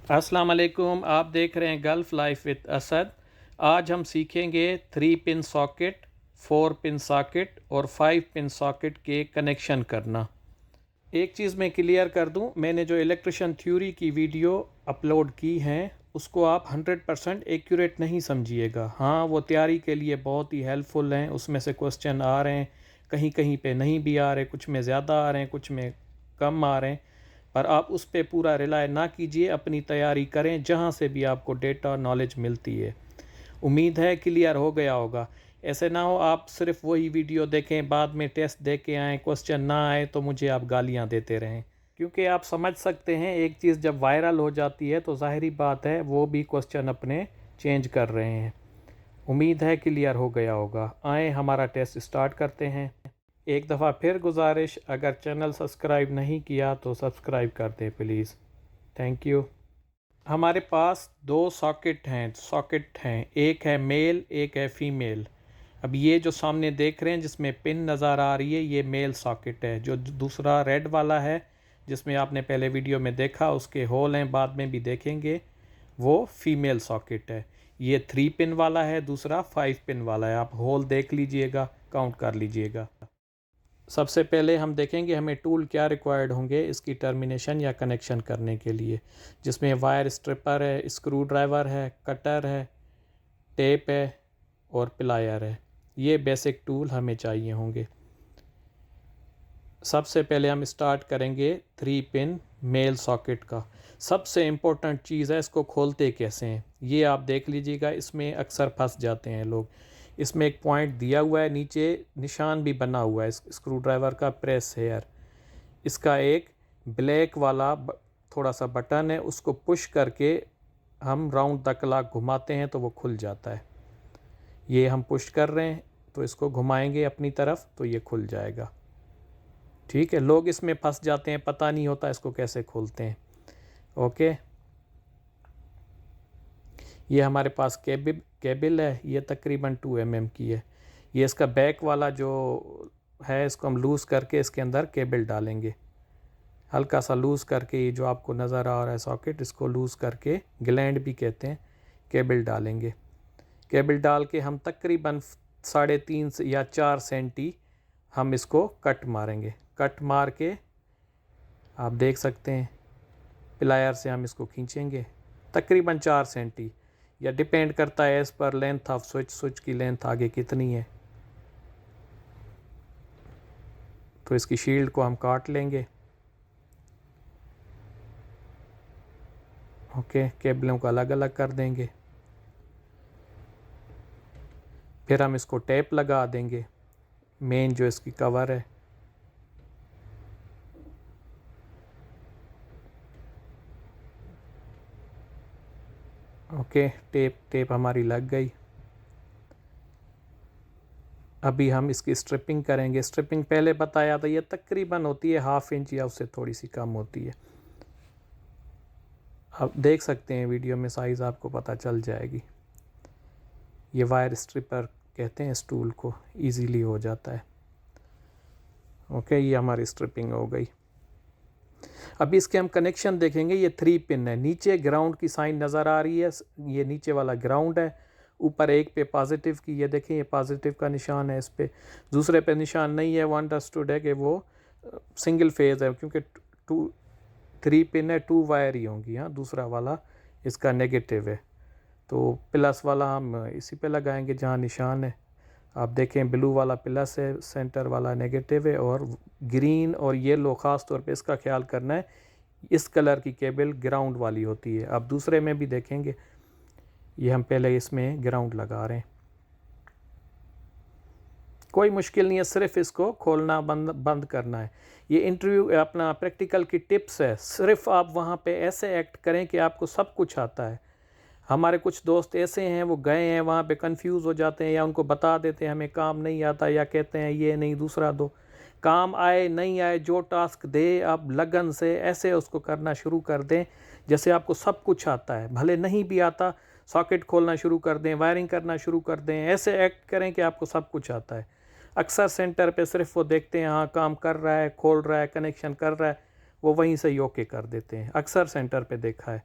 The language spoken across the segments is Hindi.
अस्सलाम वालेकुम। आप देख रहे हैं गल्फ़ लाइफ विद असद। आज हम सीखेंगे 3 पिन सॉकेट, 4 पिन सॉकेट और 5 पिन सॉकेट के कनेक्शन करना। एक चीज़ मैं क्लियर कर दूं, मैंने जो इलेक्ट्रिशियन थ्योरी की वीडियो अपलोड की हैं उसको आप 100% एक्यूरेट नहीं समझिएगा। हाँ, वो तैयारी के लिए बहुत ही हेल्पफुल हैं। उसमें से क्वेश्चन आ रहे हैं, कहीं कहीं पे नहीं भी आ रहे, कुछ में ज़्यादा आ रहे हैं, कुछ में कम आ रहे हैं। पर आप उस पर पूरा रिलाय ना कीजिए, अपनी तैयारी करें जहाँ से भी आपको डेटा और नॉलेज मिलती है। उम्मीद है क्लियर हो गया होगा। ऐसे ना हो आप सिर्फ वही वीडियो देखें, बाद में टेस्ट दे के आएँ, क्वेश्चन ना आए तो मुझे आप गालियाँ देते रहें। क्योंकि आप समझ सकते हैं, एक चीज़ जब वायरल हो जाती है तो ज़ाहिरी बात है वो भी क्वेश्चन अपने चेंज कर रहे हैं। उम्मीद है क्लियर हो गया होगा। आए हमारा टेस्ट स्टार्ट करते हैं। एक दफ़ा फिर गुजारिश, अगर चैनल सब्सक्राइब नहीं किया तो सब्सक्राइब कर दें प्लीज़। Thank you. हमारे पास दो सॉकेट हैं, एक है मेल, एक है फीमेल। अब ये जो सामने देख रहे हैं जिसमें पिन नज़र आ रही है, ये मेल सॉकेट है। जो दूसरा रेड वाला है जिसमें आपने पहले वीडियो में देखा, उसके होल हैं, बाद में भी देखेंगे, वो फीमेल सॉकेट है। ये 3 पिन वाला है, दूसरा 5 पिन वाला है। आप होल देख लीजिएगा, काउंट कर लीजिएगा। सबसे पहले हम देखेंगे हमें टूल क्या रिक्वायर्ड होंगे इसकी टर्मिनेशन या कनेक्शन करने के लिए, जिसमें वायर स्ट्रिपर है, स्क्रू ड्राइवर है, कटर है, टेप है और प्लायर है। ये बेसिक टूल हमें चाहिए होंगे। सबसे पहले हम स्टार्ट करेंगे 3 पिन मेल सॉकेट का। सबसे इम्पोर्टेंट चीज़ है, इसको खोलते कैसे हैं ये आप देख लीजिएगा। इसमें अक्सर फंस जाते हैं लोग। इसमें एक पॉइंट दिया हुआ है, नीचे निशान भी बना हुआ है स्क्रू ड्राइवर का, प्रेस हेयर। इसका एक ब्लैक वाला थोड़ा सा बटन है, उसको पुश करके हम राउंड द क्लॉक घुमाते हैं तो वो खुल जाता है। ये हम पुश कर रहे हैं तो इसको घुमाएंगे अपनी तरफ तो ये खुल जाएगा। ठीक है, लोग इसमें फंस जाते हैं, पता नहीं होता इसको कैसे खोलते हैं। ओके, ये हमारे पास केबल है, ये तकरीबन 2 mm की है। ये इसका बैक वाला जो है, इसको हम लूज़ करके इसके अंदर केबल डालेंगे। हल्का सा लूज़ करके, ये जो आपको नज़र आ रहा है सॉकेट, इसको लूज़ करके, ग्लैंड भी कहते हैं, केबल डालेंगे। केबल डाल के हम तकरीबन 3.5 या 4 सेंटी हम इसको कट मारेंगे। कट मार के आप देख सकते हैं, प्लायर से हम इसको खींचेंगे तकरीबन 4 सेंटी, या डिपेंड करता है इस पर लेंथ ऑफ स्विच की लेंथ आगे कितनी है। तो इसकी शील्ड को हम काट लेंगे। ओके, केबलों को अलग अलग कर देंगे। फिर हम इसको टेप लगा देंगे, मेन जो इसकी कवर है। ओके, टेप हमारी लग गई। अभी हम इसकी स्ट्रिपिंग करेंगे। स्ट्रिपिंग पहले बताया था, ये तकरीबन होती है 1/2 इंच या उससे थोड़ी सी कम होती है। आप देख सकते हैं वीडियो में, साइज़ आपको पता चल जाएगी। ये वायर स्ट्रिपर कहते हैं इस टूल को, इजीली हो जाता है। ओके, ये हमारी स्ट्रिपिंग हो गई। अभी इसके हम कनेक्शन देखेंगे। ये 3 पिन है, नीचे ग्राउंड की साइन नज़र आ रही है, ये नीचे वाला ग्राउंड है। ऊपर एक पे पॉजिटिव की, ये देखें, ये पॉजिटिव का निशान है इस पे। दूसरे पे निशान नहीं है। वो अंडरस्टूड है कि वो सिंगल फेज है, क्योंकि 3 पिन है, 2 वायर ही होंगी। हाँ, दूसरा वाला इसका नेगेटिव है, तो प्लस वाला हम इसी पे लगाएंगे जहाँ निशान है। आप देखें, ब्लू वाला प्लस है, सेंटर वाला नेगेटिव है, और ग्रीन और येलो ख़ास तौर पे इसका ख्याल करना है। इस कलर की केबल ग्राउंड वाली होती है। आप दूसरे में भी देखेंगे, ये हम पहले इसमें ग्राउंड लगा रहे हैं। कोई मुश्किल नहीं है, सिर्फ इसको खोलना बंद करना है। ये इंटरव्यू अपना प्रैक्टिकल की टिप्स है। सिर्फ आप वहाँ पे ऐसे एक्ट करें कि आपको सब कुछ आता है। हमारे कुछ दोस्त ऐसे हैं, वो गए हैं वहाँ पे, कंफ्यूज हो जाते हैं, या उनको बता देते हैं हमें काम नहीं आता, या कहते हैं ये नहीं दूसरा दो। काम आए नहीं आए, जो टास्क दे आप लगन से ऐसे उसको करना शुरू कर दें जैसे आपको सब कुछ आता है। भले नहीं भी आता, सॉकेट खोलना शुरू कर दें, वायरिंग करना शुरू कर दें, ऐसे एक्ट करें कि आपको सब कुछ आता है। अक्सर सेंटर पे सिर्फ वो देखते हैं, हाँ काम कर रहा है, खोल रहा है, कनेक्शन कर रहा है, वो वहीं से ही ओके कर देते हैं। अक्सर सेंटर पे देखा है।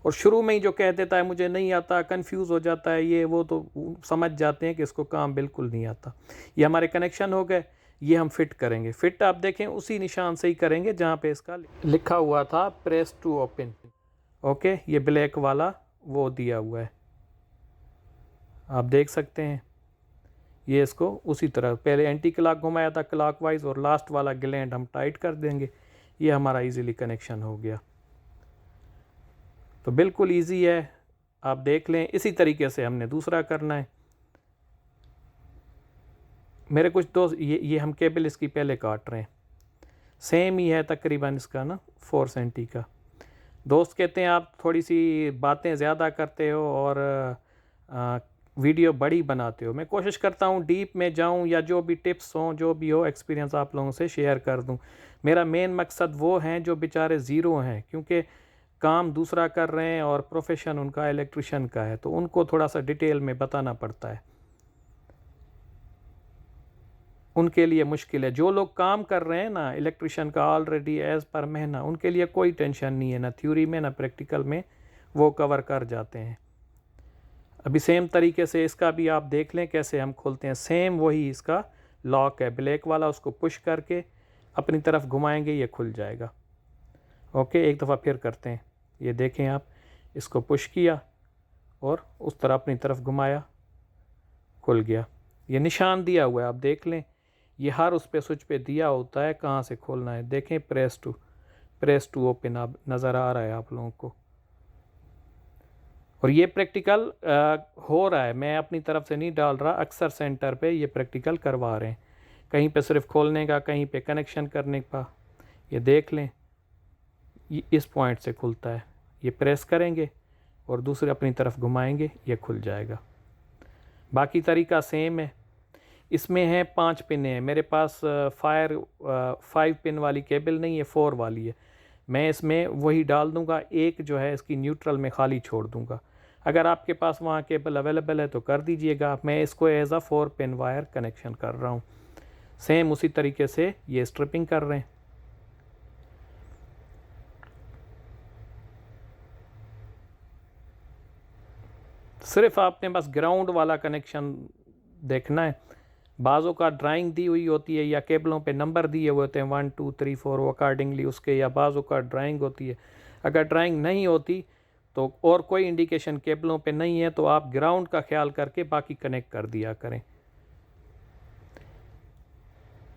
और शुरू में ही जो कह देता है मुझे नहीं आता, कंफ्यूज हो जाता है ये वो, तो समझ जाते हैं कि इसको काम बिल्कुल नहीं आता। ये हमारे कनेक्शन हो गए, ये हम फिट करेंगे। फिट आप देखें उसी निशान से ही करेंगे जहाँ पे इसका लिखा हुआ था प्रेस टू ओपन। ओके, ये ब्लैक वाला वो दिया हुआ है, आप देख सकते हैं। ये इसको उसी तरह पहले एंटी क्लॉक घुमाया था क्लॉकवाइज, और लास्ट वाला ग्लैंड हम टाइट कर देंगे। ये हमारा इजीली कनेक्शन हो गया। तो बिल्कुल इजी है, आप देख लें। इसी तरीके से हमने दूसरा करना है। मेरे कुछ दोस्त ये हम केबल इसकी पहले काट रहे हैं, सेम ही है तकरीबन इसका ना 4 सेंटी का। दोस्त कहते हैं आप थोड़ी सी बातें ज़्यादा करते हो और वीडियो बड़ी बनाते हो। मैं कोशिश करता हूँ डीप में जाऊँ, या जो भी टिप्स हों, जो भी हो एक्सपीरियंस आप लोगों से शेयर कर दूँ। मेरा मेन मकसद वो हैं जो बेचारे ज़ीरो हैं, क्योंकि काम दूसरा कर रहे हैं और प्रोफेशन उनका इलेक्ट्रिशियन का है, तो उनको थोड़ा सा डिटेल में बताना पड़ता है। उनके लिए मुश्किल है। जो लोग काम कर रहे हैं ना इलेक्ट्रिशियन का ऑलरेडी एज़ पर महीना, उनके लिए कोई टेंशन नहीं है, ना थ्योरी में ना प्रैक्टिकल में, वो कवर कर जाते हैं। अभी सेम तरीके से इसका भी आप देख लें कैसे हम खोलते हैं। सेम वही इसका लॉक है ब्लैक वाला, उसको पुश करके अपनी तरफ घुमाएंगे, ये खुल जाएगा। ओके, एक दफ़ा फिर करते हैं। ये देखें आप, इसको पुश किया और उस तरह अपनी तरफ घुमाया, खुल गया। ये निशान दिया हुआ है, आप देख लें। ये हर उस पे स्विच पे दिया होता है कहाँ से खोलना है। देखें प्रेस टू ओपन आप नज़र आ रहा है आप लोगों को। और ये प्रैक्टिकल हो रहा है, मैं अपनी तरफ से नहीं डाल रहा, अक्सर सेंटर पे ये प्रैक्टिकल करवा रहे हैं। कहीं पे सिर्फ खोलने का, कहीं पे कनेक्शन करने का। ये देख लें, ये इस पॉइंट से खुलता है। ये प्रेस करेंगे और दूसरे अपनी तरफ घुमाएंगे, ये खुल जाएगा। बाकी तरीका सेम है। इसमें है 5 पिन है मेरे पास। 5 पिन वाली केबल नहीं है, 4 वाली है। मैं इसमें वही डाल दूंगा, एक जो है इसकी न्यूट्रल में खाली छोड़ दूंगा। अगर आपके पास वहाँ केबल अवेलेबल है तो कर दीजिएगा। मैं इसको as a 4 pin wire connection कर रहा हूँ। सेम उसी तरीके से ये स्ट्रिपिंग कर रहे हैं। सिर्फ आपने बस ग्राउंड वाला कनेक्शन देखना है। बाज़ों का ड्राइंग दी हुई होती है या केबलों पे नंबर दिए हुए होते हैं 1 2 3 4 अकॉर्डिंगली उसके, या बाज़ों का ड्राइंग होती है। अगर ड्राइंग नहीं होती तो और कोई इंडिकेशन केबलों पे नहीं है तो आप ग्राउंड का ख्याल करके बाकी कनेक्ट कर दिया करें।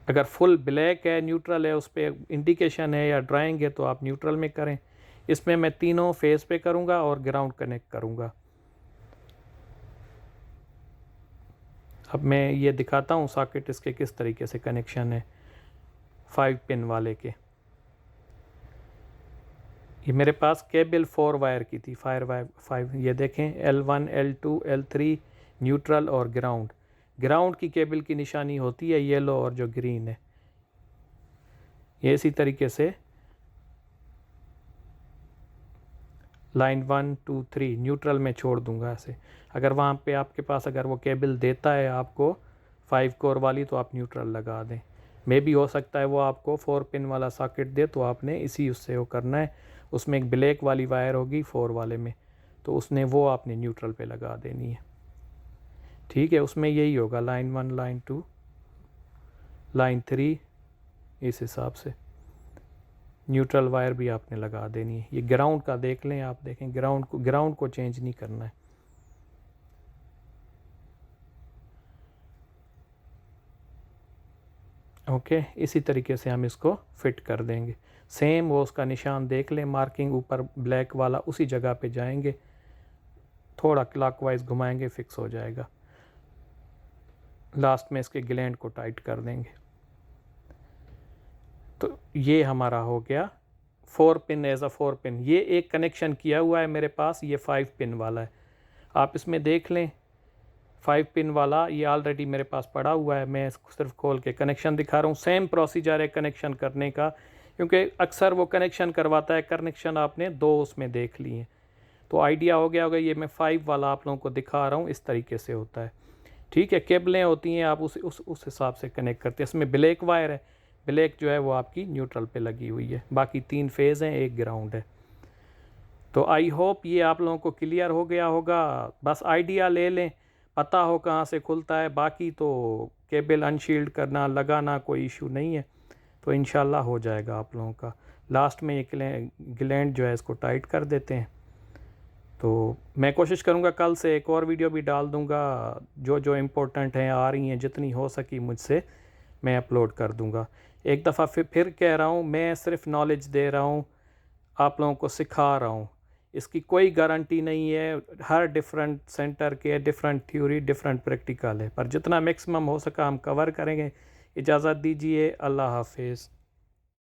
अगर फुल ब्लैक है, न्यूट्रल है, उस पर इंडिकेशन है या ड्राइंग है तो आप न्यूट्रल में करें। इसमें मैं तीनों फेस पे करूँगा और ग्राउंड कनेक्ट करूँगा। अब मैं ये दिखाता हूँ सॉकेट इसके किस तरीके से कनेक्शन है 5 पिन वाले के। ये मेरे पास केबल 4 वायर की थी, 5। ये देखें L1 L2 L3 न्यूट्रल और ग्राउंड। ग्राउंड की केबल की निशानी होती है येलो और जो ग्रीन है। ये इसी तरीके से लाइन 1 2 3 न्यूट्रल में छोड़ दूंगा ऐसे। अगर वहाँ पे आपके पास अगर वो केबल देता है आपको 5 कोर वाली तो आप न्यूट्रल लगा दें। मे भी हो सकता है वो आपको 4 पिन वाला सॉकेट दे तो आपने इसी उससे वो करना है। उसमें एक ब्लैक वाली वायर होगी 4 वाले में, तो उसने वो आपने न्यूट्रल पे लगा देनी है। ठीक है, उसमें यही होगा लाइन 1 लाइन 2 लाइन 3, इस हिसाब से न्यूट्रल वायर भी आपने लगा देनी है। ये ग्राउंड का देख लें, आप देखें ग्राउंड को चेंज नहीं करना है। ओके, इसी तरीके से हम इसको फिट कर देंगे। सेम वो उसका निशान देख लें, मार्किंग ऊपर ब्लैक वाला, उसी जगह पे जाएंगे, थोड़ा क्लॉकवाइज घुमाएंगे, फिक्स हो जाएगा। लास्ट में इसके ग्लैंड को टाइट कर देंगे। तो ये हमारा हो गया 4 पिन एज अ 4 पिन। ये एक कनेक्शन किया हुआ है मेरे पास, ये 5 पिन वाला है। आप इसमें देख लें 5 पिन वाला ये ऑलरेडी मेरे पास पड़ा हुआ है। मैं इसको सिर्फ खोल के कनेक्शन दिखा रहा हूँ। सेम प्रोसीजर है कनेक्शन करने का, क्योंकि अक्सर वो कनेक्शन करवाता है। कनेक्शन आपने 2 उसमें देख लिए हैं तो आइडिया हो गया होगा। ये मैं 5 वाला आप लोगों को दिखा रहा हूँ, इस तरीके से होता है। ठीक है, केबलें होती हैं, आप उस हिसाब से कनेक्ट करते हैं। इसमें ब्लैक वायर है, ब्लैक जो है वो आपकी न्यूट्रल पे लगी हुई है। बाकी 3 फेज़ हैं, 1 ग्राउंड है। तो आई होप ये आप लोगों को क्लियर हो गया होगा। बस आइडिया ले लें, पता हो कहाँ से खुलता है, बाकी तो केबल अनशील्ड करना लगाना कोई इशू नहीं है, तो इंशाल्लाह हो जाएगा आप लोगों का। लास्ट में ये ग्लैंड जो है इसको टाइट कर देते हैं। तो मैं कोशिश करूँगा कल से एक और वीडियो भी डाल दूँगा, जो जो इम्पोर्टेंट हैं आ रही हैं, जितनी हो सकी मुझसे मैं अपलोड कर दूँगा। एक दफ़ा फिर कह रहा हूँ, मैं सिर्फ नॉलेज दे रहा हूँ, आप लोगों को सिखा रहा हूँ, इसकी कोई गारंटी नहीं है। हर डिफरेंट सेंटर के डिफरेंट थ्योरी डिफरेंट प्रैक्टिकल है, पर जितना मैक्सिमम हो सका हम कवर करेंगे। इजाज़त दीजिए, अल्लाह हाफिज़।